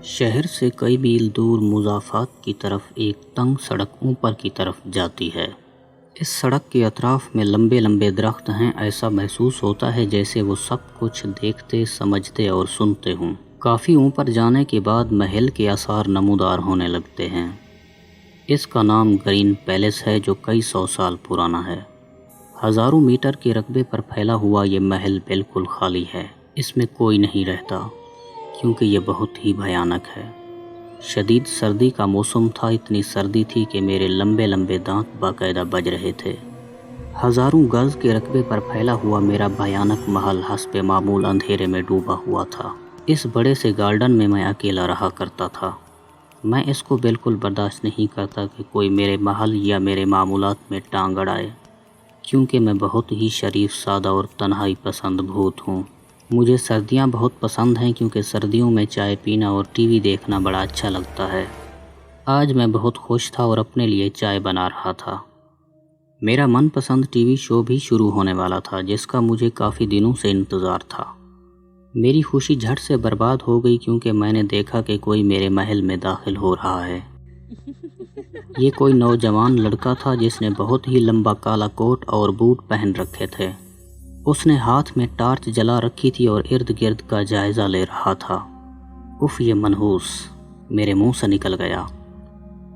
शहर से कई मील दूर मुज़ाफ़ात की तरफ एक तंग सड़क ऊपर की तरफ जाती है। इस सड़क के अतराफ में लंबे लंबे दरख्त हैं। ऐसा महसूस होता है जैसे वो सब कुछ देखते, समझते और सुनते हों। काफ़ी ऊपर जाने के बाद महल के आसार नमूदार होने लगते हैं। इसका नाम ग्रीन पैलेस है, जो कई सौ साल पुराना है। हज़ारों मीटर के रकबे पर फैला हुआ ये महल बिल्कुल खाली है। इसमें कोई नहीं रहता क्योंकि ये बहुत ही भयानक है। शदीद सर्दी का मौसम था। इतनी सर्दी थी कि मेरे लंबे लंबे दांत बाकायदा बज रहे थे। हज़ारों गज के रकबे पर फैला हुआ मेरा भयानक महल हस्बे मामूल अंधेरे में डूबा हुआ था। इस बड़े से गार्डन में मैं अकेला रहा करता था। मैं इसको बिल्कुल बर्दाश्त नहीं करता कि कोई मेरे महल या मेरे मामूलात में टांग अड़ाए, क्योंकि मैं बहुत ही शरीफ, सादा और तन्हाई पसंद भूत हूँ। मुझे सर्दियाँ बहुत पसंद हैं क्योंकि सर्दियों में चाय पीना और टीवी देखना बड़ा अच्छा लगता है। आज मैं बहुत खुश था और अपने लिए चाय बना रहा था। मेरा मनपसंद टीवी शो भी शुरू होने वाला था, जिसका मुझे काफ़ी दिनों से इंतज़ार था। मेरी खुशी झट से बर्बाद हो गई क्योंकि मैंने देखा कि कोई मेरे महल में दाखिल हो रहा है। ये कोई नौजवान लड़का था जिसने बहुत ही लंबा काला कोट और बूट पहन रखे थे। उसने हाथ में टार्च जला रखी थी और इर्द गिर्द का जायज़ा ले रहा था। उफ, ये मनहूस मेरे मुंह से निकल गया।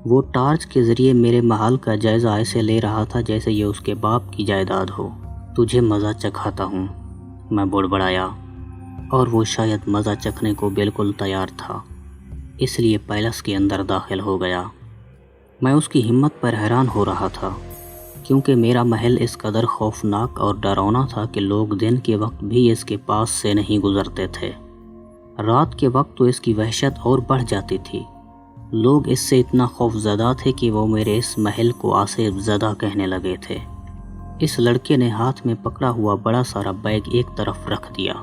वो टार्च के ज़रिए मेरे महल का जायज़ा ऐसे ले रहा था जैसे ये उसके बाप की जायदाद हो। तुझे मज़ा चखाता हूँ, मैं बुड़बड़ाया, और वो शायद मज़ा चखने को बिल्कुल तैयार था, इसलिए पैलेस के अंदर दाखिल हो गया। मैं उसकी हिम्मत पर हैरान हो रहा था क्योंकि मेरा महल इस कदर खौफनाक और डरावना था कि लोग दिन के वक्त भी इसके पास से नहीं गुजरते थे। रात के वक्त तो इसकी वहशत और बढ़ जाती थी। लोग इससे इतना खौफज़दा थे कि वो मेरे इस महल को आसिफ ज़दा कहने लगे थे। इस लड़के ने हाथ में पकड़ा हुआ बड़ा सारा बैग एक तरफ रख दिया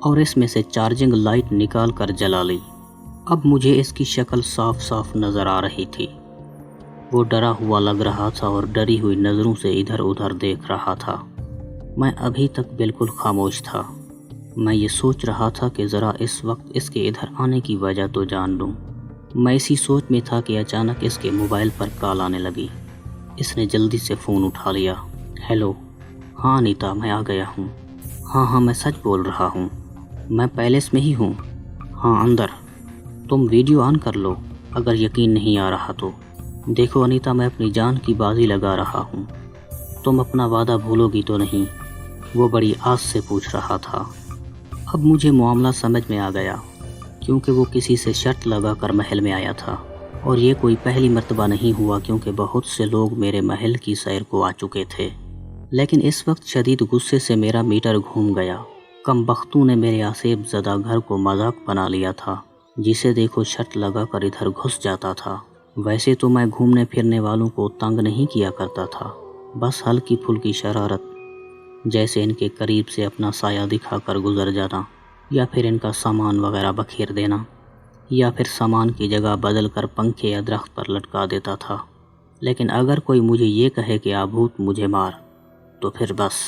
और इसमें से चार्जिंग लाइट निकाल कर जला ली। अब मुझे इसकी शक्ल साफ साफ नज़र आ रही थी। वो डरा हुआ लग रहा था और डरी हुई नज़रों से इधर उधर देख रहा था। मैं अभी तक बिल्कुल खामोश था। मैं ये सोच रहा था कि ज़रा इस वक्त इसके इधर आने की वजह तो जान लूँ। मैं इसी सोच में था कि अचानक इसके मोबाइल पर कॉल आने लगी। इसने जल्दी से फ़ोन उठा लिया। हेलो, हाँ अनीता, मैं आ गया हूँ। हाँ, मैं सच बोल रहा हूँ। मैं पैलेस में ही हूँ। हाँ, अंदर। तुम वीडियो ऑन कर लो अगर यकीन नहीं आ रहा तो। देखो अनीता, मैं अपनी जान की बाजी लगा रहा हूँ। तुम अपना वादा भूलोगी तो नहीं? वो बड़ी आस से पूछ रहा था। अब मुझे मामला समझ में आ गया क्योंकि वो किसी से शर्त लगा कर महल में आया था, और ये कोई पहली मर्तबा नहीं हुआ क्योंकि बहुत से लोग मेरे महल की सैर को आ चुके थे। लेकिन इस वक्त शदीद गुस्से से मेरा मीटर घूम गया। कम बख्तों ने मेरे आसिफ ज़दा घर को मजाक बना लिया था। जिसे देखो शर्त लगा कर इधर घुस जाता था। वैसे तो मैं घूमने फिरने वालों को तंग नहीं किया करता था, बस हल्की फुल्की शरारत, जैसे इनके करीब से अपना साया दिखाकर गुजर जाना, या फिर इनका सामान वगैरह बखेर देना, या फिर सामान की जगह बदल कर पंखे या दरख्त पर लटका देता था। लेकिन अगर कोई मुझे ये कहे कि आभूत मुझे मार, तो फिर बस।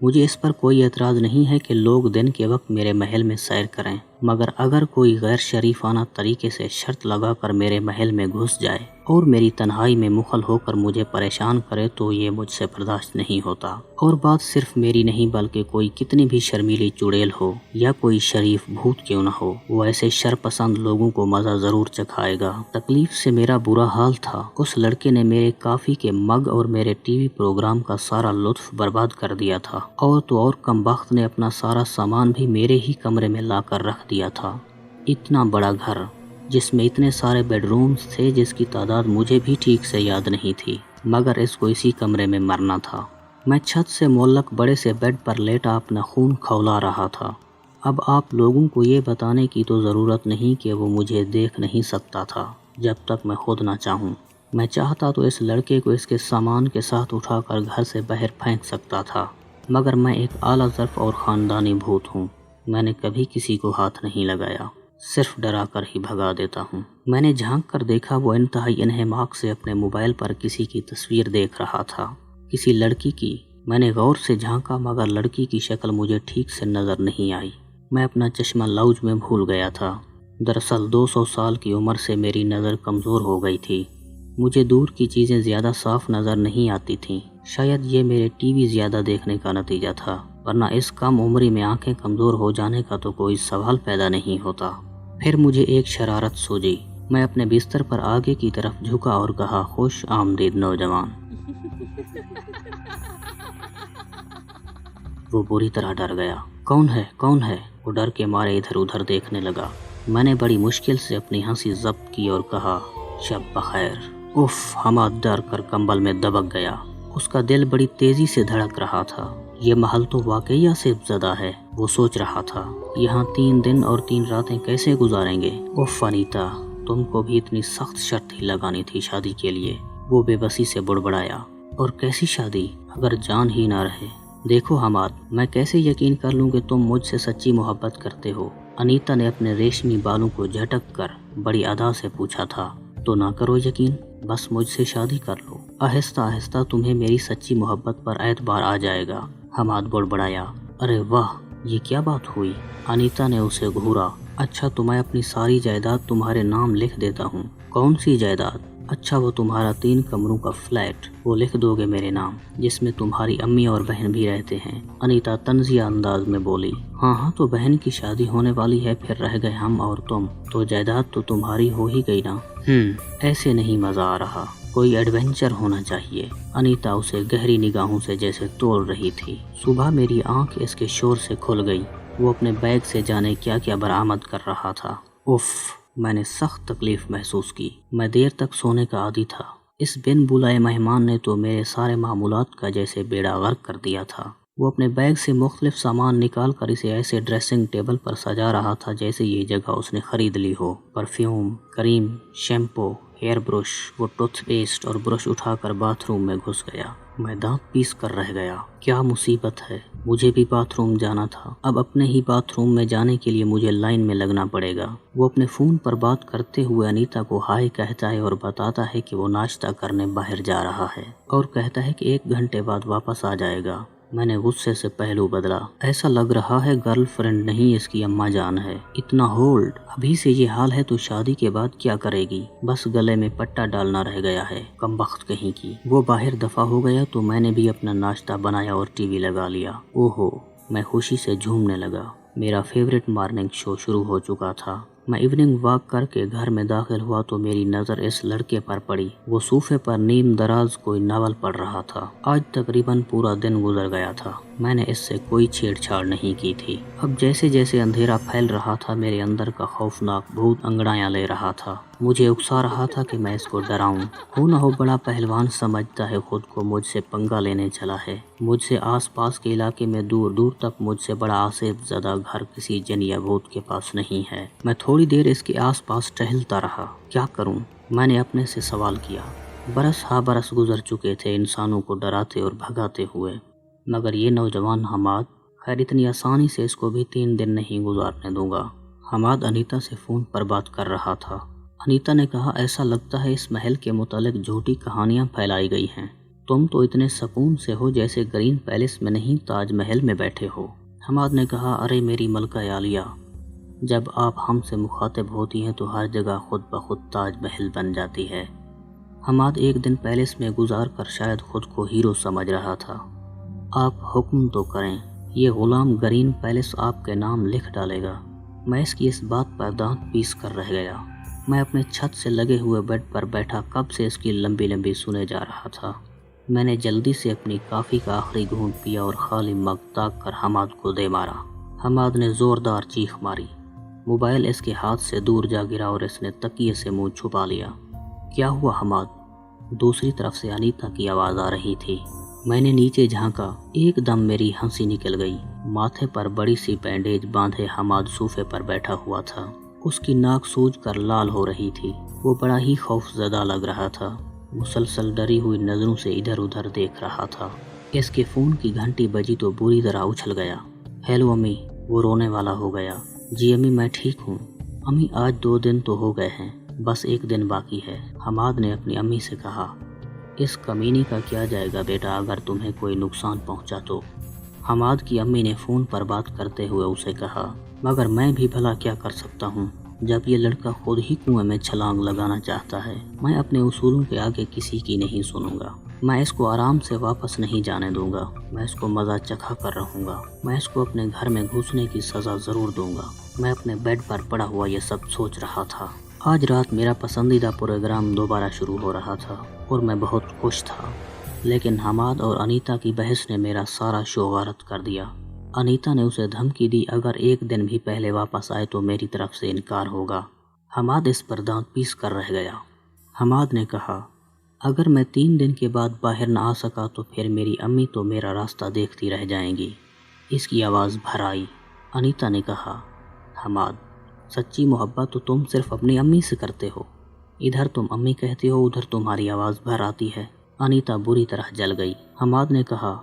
मुझे इस पर कोई एतराज़ नहीं है कि लोग दिन के वक्त मेरे महल में सैर करें, मगर अगर कोई गैर शरीफाना तरीके से शर्त लगाकर मेरे महल में घुस जाए और मेरी तन्हाई में मुखल होकर मुझे परेशान करे तो ये मुझसे बर्दाश्त नहीं होता। और बात सिर्फ मेरी नहीं बल्कि कोई कितनी भी शर्मीली चुड़ैल हो या कोई शरीफ भूत क्यों न हो, वो ऐसे शरपसंद लोगों को मज़ा ज़रूर चखाएगा। तकलीफ से मेरा बुरा हाल था। उस लड़के ने मेरे काफ़ी के मग और मेरे टीवी प्रोग्राम का सारा लुत्फ बर्बाद कर दिया था, और तो और कमबख्त ने अपना सारा सामान भी मेरे ही कमरे में ला कर रख दिया था। इतना बड़ा घर जिसमें इतने सारे बेडरूम्स थे जिसकी तादाद मुझे भी ठीक से याद नहीं थी, मगर इसको इसी कमरे में मरना था। मैं छत से मुअल्लक बड़े से बेड पर लेटा अपना खून खौला रहा था। अब आप लोगों को ये बताने की तो ज़रूरत नहीं कि वो मुझे देख नहीं सकता था जब तक मैं खुद ना चाहूँ। मैं चाहता तो इस लड़के को इसके सामान के साथ उठाकर घर से बाहर फेंक सकता था, मगर मैं एक आला ज़र्फ़ और ख़ानदानी भूत हूँ। मैंने कभी किसी को हाथ नहीं लगाया, सिर्फ डरा कर ही भगा देता हूँ। मैंने झांक कर देखा, वो इंतहाई इन्हमाक से अपने मोबाइल पर किसी की तस्वीर देख रहा था, किसी लड़की की। मैंने गौर से झांका मगर लड़की की शक्ल मुझे ठीक से नज़र नहीं आई। میں اپنا چشمہ لاؤنج میں بھول گیا تھا۔ دراصل 200 سال کی عمر سے میری نظر کمزور ہو گئی تھی۔ مجھے دور کی چیزیں زیادہ صاف نظر نہیں آتی تھیں۔ شاید یہ میرے ٹی وی زیادہ دیکھنے کا نتیجہ تھا، ورنہ اس کم عمری میں آنکھیں کمزور ہو جانے کا تو کوئی سوال پیدا نہیں ہوتا۔ پھر مجھے ایک شرارت سوجی۔ میں اپنے بستر پر آگے کی طرف جھکا اور کہا، خوش آمدید نوجوان۔ وہ بری طرح ڈر گیا۔ کون ہے کون ہے؟ وہ ڈر کے مارے ادھر ادھر دیکھنے لگا۔ میں نے بڑی مشکل سے اپنی ہنسی ضبط کی اور کہا، شب بخیر۔ اف! حماد ڈر کر کمبل میں دبک گیا۔ اس کا دل بڑی تیزی سے دھڑک رہا تھا۔ یہ محل تو واقعی آصف زدہ ہے، وہ سوچ رہا تھا۔ یہاں 3 دن اور 3 راتیں کیسے گزاریں گے؟ اف انیتا، تم کو بھی اتنی سخت شرط ہی لگانی تھی شادی کے لیے۔ وہ بے بسی سے بڑبڑایا۔ اور کیسی شادی اگر جان ہی نہ رہے؟ دیکھو حماد، میں کیسے یقین کر لوں کہ تم مجھ سے سچی محبت کرتے ہو؟ انیتا نے اپنے ریشمی بالوں کو جھٹک کر بڑی ادا سے پوچھا تھا۔ تو نہ کرو یقین، بس مجھ سے شادی کر لو۔ آہستہ آہستہ تمہیں میری سچی محبت پر اعتبار آ جائے گا۔ حماد بڑبڑایا۔ ارے واہ، یہ کیا بات ہوئی؟ انیتا نے اسے گھورا۔ اچھا تو میں اپنی ساری جائیداد تمہارے نام لکھ دیتا ہوں۔ کون سی جائیداد؟ اچھا وہ تمہارا 3 کمروں کا فلیٹ، وہ لکھ دو گے میرے نام، جس میں تمہاری امی اور بہن بھی رہتے ہیں؟ انیتا طنزیہ انداز میں بولی۔ ہاں تو بہن کی شادی ہونے والی ہے، پھر رہ گئے ہم اور تم، تو جائیداد تو تمہاری ہو ہی گئی نا۔ ایسے نہیں مزہ آ رہا، کوئی ایڈونچر ہونا چاہیے۔ انیتا اسے گہری نگاہوں سے جیسے توڑ رہی تھی۔ صبح میری آنکھ اس کے شور سے کھل گئی۔ وہ اپنے بیگ سے جانے کیا کیا برآمد کر رہا تھا۔ اف! میں نے سخت تکلیف محسوس کی۔ میں دیر تک سونے کا عادی تھا۔ اس بن بلائے مہمان نے تو میرے سارے معمولات کا جیسے بیڑا غرق کر دیا تھا۔ وہ اپنے بیگ سے مختلف سامان نکال کر اسے ایسے ڈریسنگ ٹیبل پر سجا رہا تھا جیسے یہ جگہ اس نے خرید لی ہو۔ پرفیوم، کریم، شیمپو، ہیئر برش، وہ ٹوتھ پیسٹ اور برش اٹھا کر باتھ روم میں گھس گیا۔ میں دانت پیس کر رہ گیا۔ کیا مصیبت ہے، مجھے بھی باتھ روم جانا تھا۔ اب اپنے ہی باتھ روم میں جانے کے لیے مجھے لائن میں لگنا پڑے گا۔ وہ اپنے فون پر بات کرتے ہوئے انیتا کو ہائے کہتا ہے اور بتاتا ہے کہ وہ ناشتہ کرنے باہر جا رہا ہے، اور کہتا ہے کہ 1 گھنٹے بعد واپس آ جائے گا۔ میں نے غصے سے پہلو بدلا۔ ایسا لگ رہا ہے گرل فرینڈ نہیں اس کی اماں جان ہے۔ اتنا ہولڈ! ابھی سے یہ حال ہے تو شادی کے بعد کیا کرے گی؟ بس گلے میں پٹا ڈالنا رہ گیا ہے، کمبخت کہیں کی۔ وہ باہر دفع ہو گیا تو میں نے بھی اپنا ناشتہ بنایا اور ٹی وی لگا لیا۔ اوہو! میں خوشی سے جھومنے لگا۔ میرا فیورٹ مارننگ شو شروع ہو چکا تھا۔ میں ایوننگ واک کر کے گھر میں داخل ہوا تو میری نظر اس لڑکے پر پڑی۔ وہ صوفے پر نیم دراز کوئی ناول پڑھ رہا تھا۔ آج تقریباً پورا دن گزر گیا تھا، میں نے اس سے کوئی چھیڑ چھاڑ نہیں کی تھی۔ اب جیسے جیسے اندھیرا پھیل رہا تھا میرے اندر کا خوفناک بھوت انگڑائیاں لے رہا تھا۔ مجھے اکسا رہا تھا کہ میں اس کو ڈراؤں۔ ہو نہ ہو بڑا پہلوان سمجھتا ہے خود کو، مجھ سے پنگا لینے چلا ہے۔ مجھ سے آس پاس کے علاقے میں دور دور تک مجھ سے بڑا آصف زدہ گھر کسی جن یا بھوت کے پاس نہیں ہے۔ میں تھوڑی دیر اس کے آس پاس ٹہلتا رہا۔ کیا کروں؟ میں نے اپنے سے سوال کیا۔ برس ہا برس گزر چکے تھے انسانوں کو ڈراتے اور بھگاتے ہوئے، مگر یہ نوجوان حماد، خیر اتنی آسانی سے اس کو بھی 3 دن نہیں گزارنے دوں گا۔ حماد انیتا سے فون پر بات کر رہا تھا۔ انیتا نے کہا، ایسا لگتا ہے اس محل کے متعلق جھوٹی کہانیاں پھیلائی گئی ہیں۔ تم تو اتنے سکون سے ہو جیسے گرین پیلس میں نہیں تاج محل میں بیٹھے ہو۔ حماد نے کہا، ارے میری ملکہ عالیہ، جب آپ ہم سے مخاطب ہوتی ہیں تو ہر جگہ خود بخود تاج محل بن جاتی ہے۔ حماد 1 دن پیلس میں گزار کر شاید خود کو ہیرو سمجھ رہا تھا۔ آپ حکم تو کریں، یہ غلام گرین پیلس آپ کے نام لکھ ڈالے گا۔ میں اس کی اس بات پر دانت پیس کر رہ گیا۔ میں اپنے چھت سے لگے ہوئے بیڈ پر بیٹھا کب سے اس کی لمبی لمبی سنے جا رہا تھا۔ میں نے جلدی سے اپنی کافی کا آخری گھونٹ پیا اور خالی مگ تاک کر حماد کو دے مارا۔ حماد نے زوردار چیخ ماری۔ موبائل اس کے ہاتھ سے دور جا گرا اور اس نے تکیے سے منہ چھپا لیا۔ کیا ہوا حماد؟ دوسری طرف سے انیتا کی آواز آ رہی تھی۔ میں نے نیچے جھانکا، ایک دم میری ہنسی نکل گئی۔ ماتھے پر بڑی سی بینڈیج باندھے حماد صوفے پر بیٹھا ہوا تھا۔ اس کی ناک سوج کر لال ہو رہی تھی۔ وہ بڑا ہی خوف زدہ لگ رہا تھا۔ مسلسل ڈری ہوئی نظروں سے ادھر ادھر دیکھ رہا تھا۔ اس کے فون کی گھنٹی بجی تو بری طرح اچھل گیا۔ ہیلو امی، وہ رونے والا ہو گیا۔ جی امی میں ٹھیک ہوں امی، آج 2 دن تو ہو گئے ہیں، بس 1 دن باقی ہے۔ حماد نے اپنی امی سے کہا، اس کمینی کا کیا جائے گا بیٹا اگر تمہیں کوئی نقصان پہنچا تو؟ حماد کی امی نے فون پر بات کرتے ہوئے اسے کہا، मगर मैं भी भला क्या कर सकता हूँ जब ये लड़का खुद ही कुएं में छलांग लगाना चाहता है। मैं अपने उसूलों के आगे किसी की नहीं सुनूंगा। मैं इसको आराम से वापस नहीं जाने दूंगा। मैं इसको मज़ा चखा कर रहूंगा। मैं इसको अपने घर में घुसने की सज़ा ज़रूर दूंगा। मैं अपने बेड पर पड़ा हुआ ये सब सोच रहा था। आज रात मेरा पसंदीदा प्रोग्राम दोबारा शुरू हो रहा था और मैं बहुत खुश था। लेकिन हमाद और अनीता की बहस ने मेरा सारा शो गारत कर दिया। अनीता ने उसे धमकी दी अगर एक दिन भी पहले वापस आए तो मेरी तरफ से इनकार होगा। हमाद इस पर दांत पीस कर रह गया। हमाद ने कहा, अगर मैं 3 दिन के बाद बाहर न आ सका तो फिर मेरी अम्मी तो मेरा रास्ता देखती रह जाएंगी। इसकी आवाज़ भर आई। अनीता ने कहा, हमाद, सच्ची मोहब्बत तो तुम सिर्फ अपनी अम्मी से करते हो। इधर तुम अम्मी कहते हो, उधर तुम्हारी आवाज़ भर आती है। अनीता बुरी तरह जल गई। हमाद ने कहा,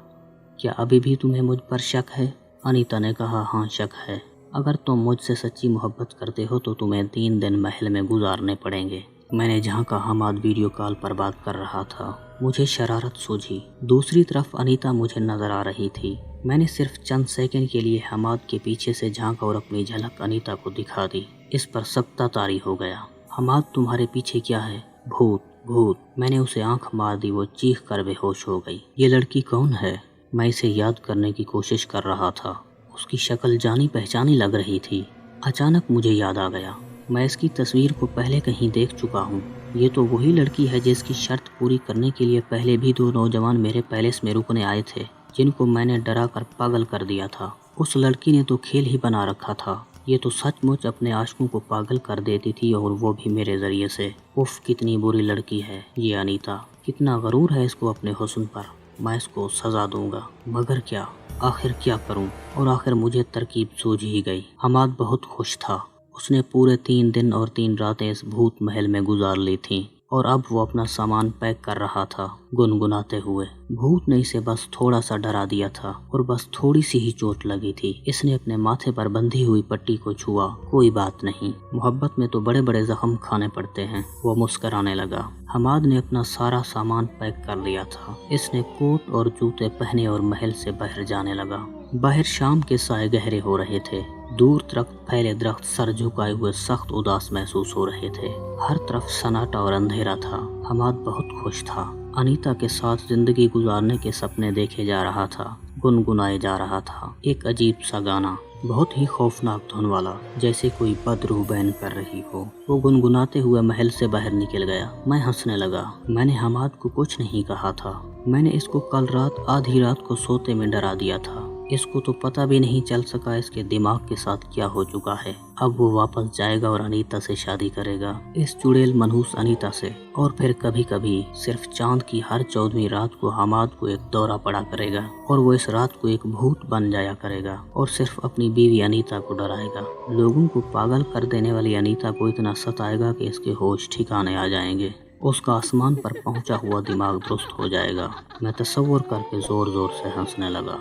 क्या अभी भी तुम्हें मुझ पर शक है? अनीता ने कहा, हाँ शक है। अगर तुम मुझसे सच्ची मोहब्बत करते हो तो तुम्हें 3 दिन महल में गुजारने पड़ेंगे। मैंने झांका। हमाद वीडियो कॉल पर बात कर रहा था। मुझे शरारत सूझी। दूसरी तरफ अनीता मुझे नजर आ रही थी। मैंने सिर्फ चंद सेकंड के लिए हमाद के पीछे से झांका और अपनी झलक अनीता को दिखा दी। इस पर सबका तारी हो गया। हमाद, तुम्हारे पीछे क्या है? भूत, भूत। मैंने उसे आंख मार दी। वो चीख कर बेहोश हो गई। ये लड़की कौन है? मैं इसे याद करने की कोशिश कर रहा था। उसकी शक्ल जानी पहचानी लग रही थी। अचानक मुझे याद आ गया, मैं इसकी तस्वीर को पहले कहीं देख चुका हूँ। ये तो वही लड़की है जिसकी शर्त पूरी करने के लिए पहले भी 2 नौजवान मेरे पैलेस में रुकने आए थे, जिनको मैंने डरा कर पागल कर दिया था। उस लड़की ने तो खेल ही बना रखा था। ये तो सचमुच अपने आशिकों को पागल कर देती थी, और वो भी मेरे जरिए से। उफ, कितनी बुरी लड़की है ये अनीता। कितना गरूर है इसको अपने हुस्न पर। मैं इसको सजा दूंगा, मगर क्या? आखिर क्या करूं? और आखिर मुझे तरकीब सूझ ही गई। हमाद बहुत खुश था। उसने पूरे 3 दिन और 3 रातें इस भूत महल में गुजार ली थीं, और अब वो अपना सामान पैक कर रहा था, गुनगुनाते हुए। भूत ने इसे बस थोड़ा सा डरा दिया था, और बस थोड़ी सी ही चोट लगी थी। इसने अपने माथे पर बंधी हुई पट्टी को छुआ। कोई बात नहीं, मोहब्बत में तो बड़े बड़े जख्म खाने पड़ते हैं। वो मुस्कराने लगा। हमाद ने अपना सारा सामान पैक कर लिया था। इसने कोट और जूते पहने और महल से बाहर जाने लगा। बाहर शाम के साए गहरे हो रहे थे। दूर तरफ फैले दरख्त सर झुकाए हुए सख्त उदास महसूस हो रहे थे। हर तरफ सन्नाटा और अंधेरा था। हमाद बहुत खुश था। अनीता के साथ जिंदगी गुजारने के सपने देखे जा रहा था, गुनगुनाए जा रहा था। एक अजीब सा गाना, बहुत ही खौफनाक धुन वाला, जैसे कोई बदरूह बैन कर रही हो। वो गुनगुनाते हुए महल से बाहर निकल गया। मैं हंसने लगा। मैंने हमाद को कुछ नहीं कहा था। मैंने इसको कल रात आधी रात को सोते में डरा दिया था। इसको तो पता भी नहीं चल सका इसके दिमाग के साथ क्या हो चुका है। अब वो वापस जाएगा और अनीता से शादी करेगा, इस चुड़ैल मनहूस अनीता से। और फिर कभी कभी सिर्फ चांद की हर 14वीं रात को हमाद को एक दौरा पड़ा करेगा, और वो इस रात को एक भूत बन जाया करेगा और सिर्फ अपनी बीवी अनीता को डराएगा। लोगों को पागल कर देने वाली अनीता को इतना सताएगा कि इसके होश ठिकाने आ जाएंगे। उसका आसमान पर पहुंचा हुआ दिमाग दुरुस्त हो जाएगा। मैं तसव्वुर करके जोर जोर से हंसने लगा।